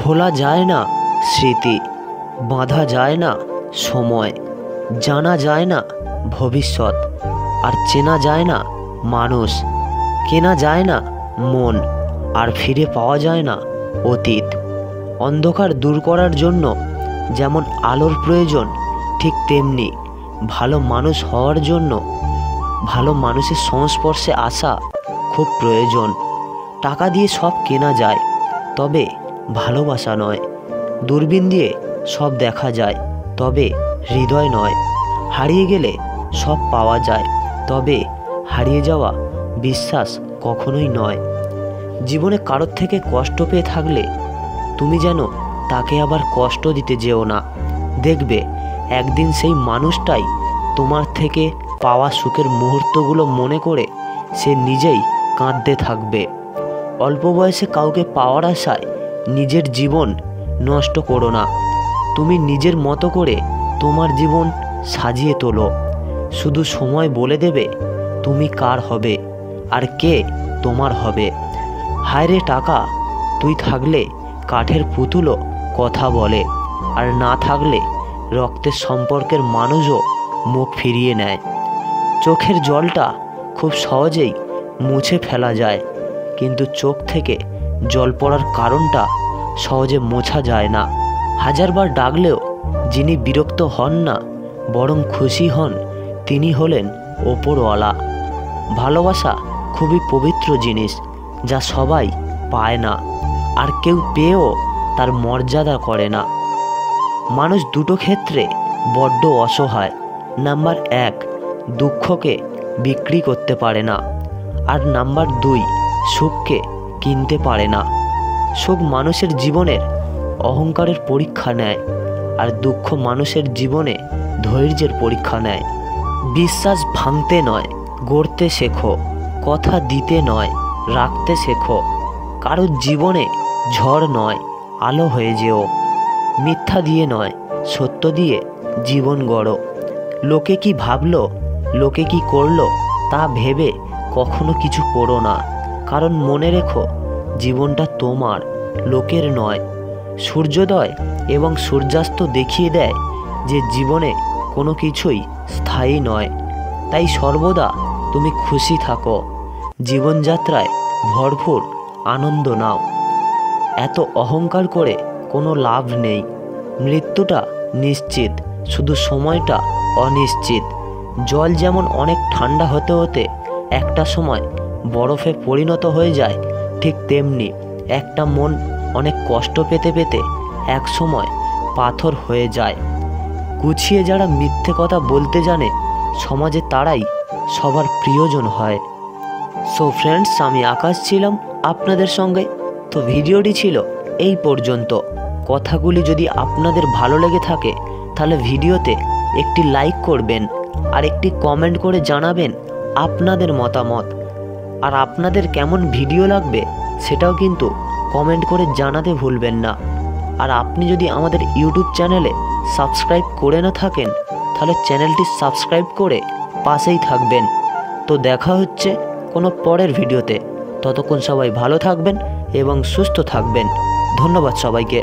ভোলা যায় না স্মৃতি, বাঁধা যায় না সময়, জানা যায় না ভবিষ্যৎ, আর চেনা যায় না মানুষ, কেনা যায় না মন, আর ফিরে পাওয়া যায় না অতীত। অন্ধকার দূর করার জন্য যেমন আলোর প্রয়োজন, ঠিক তেমনি ভালো মানুষ হওয়ার জন্য ভালো মানুষের সংস্পর্শে আসা খুব প্রয়োজন। টাকা দিয়ে সব কেনা যায়, তবে ভালোবাসা নয়। দূরবীন দিয়ে সব দেখা যায়, তবে হৃদয় নয়। হারিয়ে গেলে সব পাওয়া যায়, তবে হারিয়ে যাওয়া বিশ্বাস কখনোই নয়। জীবনে কারোর থেকে কষ্ট পেয়ে থাকলে তুমি যেন তাকে আবার কষ্ট দিতে যেও না। দেখবে একদিন সেই মানুষটাই তোমার থেকে পাওয়া সুখের মুহূর্তগুলো মনে করে সে নিজেই কাঁদতে থাকবে। অল্প বয়সে কাউকে পাওয়ার আশায় নিজের জীবন নষ্ট করো না। তুমি নিজের মতো করে তোমার জীবন সাজিয়ে তোলো। শুধু সময় বলে দেবে তুমি কার হবে আর কে তোমার হবে। হায়রে টাকা, তুই থাকলে কাঠের পুতুলও কথা বলে, আর না থাকলে রক্তের সম্পর্কের মানুষও মুখ ফিরিয়ে নেয়। চোখের জলটা খুব সহজেই মুছে ফেলা যায়, কিন্তু চোখ থেকে জল পড়ার কারণটা সহজে মোছা যায় না। হাজারবার ডাকলেও যিনি বিরক্ত হন না, বরং খুশি হন, তিনি হলেন ওপরওয়ালা। ভালোবাসা খুবই পবিত্র জিনিস, যা সবাই পায় না, আর কেউ পেয়েও তার মর্যাদা করে না। মানুষ দুটো ক্ষেত্রে বড্ড অসহায়। নাম্বার 1, দুঃখকে বিক্রি করতে পারে না, আর নাম্বার 2, সুখকে কিনতে পারে না। সুখ মানুষের জীবনের অহংকারের পরীক্ষা নেয়, আর দুঃখ মানুষের জীবনে ধৈর্যের পরীক্ষা নেয়। বিশ্বাস ভাঙতে নয়, গড়তে শেখো। কথা দিতে নয়, রাখতে শেখো। কারোর জীবনে ঝড় নয়, আলো হয়ে যেও। মিথ্যা দিয়ে নয়, সত্য দিয়ে জীবন গড়ো। লোকে কি ভাবলো, লোকে কি করলো, তা ভেবে কখনো কিছু করো না। কারণ মনে রেখো, জীবনটা তোমার, লোকের নয়। সূর্যোদয় এবং সূর্যাস্ত দেখিয়ে দেয় যে জীবনে কোনো কিছুই স্থায়ী নয়। তাই সর্বদা তুমি খুশি থাকো, জীবনযাত্রায় ভরপুর আনন্দ নাও। এত অহংকার করে কোনো লাভ নেই। মৃত্যুটা নিশ্চিত, শুধু সময়টা অনিশ্চিত। জল যেমন অনেক ঠান্ডা হতে হতে একটা সময় বরফে পরিণত হয়ে যায়, ঠিক তেমনি একটা মন অনেক কষ্ট পেতে পেতে এক সময় পাথর হয়ে যায়। গুছিয়ে যারা মিথ্যে কথা বলতে জানে, সমাজে তারাই সবার প্রিয়জন হয়। সো ফ্রেন্ডস, আমি আকাশ ছিলাম আপনাদের সঙ্গে। তো ভিডিওটি ছিল এই পর্যন্ত। কথাগুলি যদি আপনাদের ভালো লেগে থাকে, তাহলে ভিডিওতে একটি লাইক করবেন, আর একটি কমেন্ট করে জানাবেন আপনাদের মতামত। আর আপনাদের কেমন ভিডিও লাগবে সেটাও কিন্তু কমেন্ট করে জানাতে ভুলবেন না। আর আপনি যদি আমাদের ইউটিউব চ্যানেলে সাবস্ক্রাইব করে না থাকেন, তাহলে চ্যানেলটি সাবস্ক্রাইব করে পাশেই থাকবেন। তো দেখা হচ্ছে কোনো পরের ভিডিওতে। ততক্ষণ সবাই ভালো থাকবেন এবং সুস্থ থাকবেন। ধন্যবাদ সবাইকে।